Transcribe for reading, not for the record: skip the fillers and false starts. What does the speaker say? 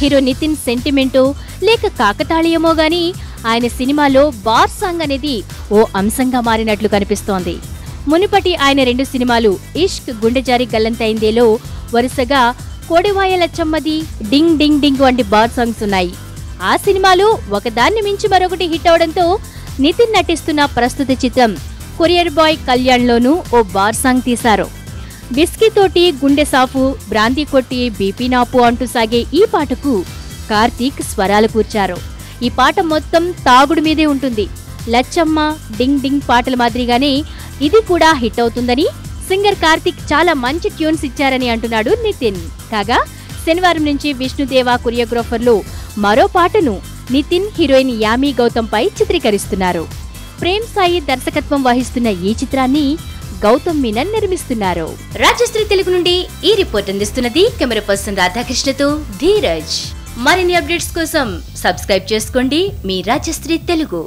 Hero Nitin సెంటిమెంటో లేక కాకతాళీయమో గాని ఆయన సినిమాలో బార్ సాంగ్ అనేది ఓ అంశంగా మారినట్లు కనిపిస్తోంది. మునుపటి ఆయన 2 సినిమాలు ఇష్క్, గుండెజారి గల్లంతైందేలో వరుసగా కోడివాయ లచ్చమ్మది, డింగ్ డింగ్ డింగ్ వంటి బార్ సాంగ్స్ ఉన్నాయి. ఆ సినిమాలు ఒకదాన్ని మించి మరొకటి హిట్ అవడంతో నితిన్ నటిస్తున్న ప్రస్తుత చిత్రం కొరియర్ బాయ్ కళ్యాణ్లోనూ ఓ బార్ సాంగ్ తీశారు. విస్కీ తోటి గుండె సాఫు, బ్రాంతి కొట్టి బీపీ నాపు అంటూ సాగే ఈ పాటకు కార్తీక్ స్వరాలు కూర్చారు. ఈ పాట మొత్తం తాగుడు మీదే ఉంటుంది. లచ్చమ్మ, డింగ్ డింగ్ పాటల మాదిరిగానే ఇది కూడా హిట్ అవుతుందని సింగర్ కార్తీక్ చాలా మంచి ట్యూన్స్ ఇచ్చారని అంటున్నాడు నితిన్. కాగా శనివారం నుంచి విష్ణుదేవ కొరియోగ్రాఫర్లు మరో పాటను నితిన్, హీరోయిన్ యామీ గౌతమ్ పై చిత్రీకరిస్తున్నారు. ప్రేమ్ సాయి దర్శకత్వం వహిస్తున్న ఈ చిత్రాన్ని గౌతమ్ మీనన్ నిర్మిస్తున్నారు. రాజశ్రీ తెలుగు నుండి ఈ రిపోర్ట్ అందిస్తున్నది కెమెరా పర్సన్ రాధాకృష్ణతో ధీరజ్. మరిన్ని అప్డేట్స్ కోసం సబ్స్క్రైబ్ చేసుకోండి మీ రాజశ్రీ తెలుగు.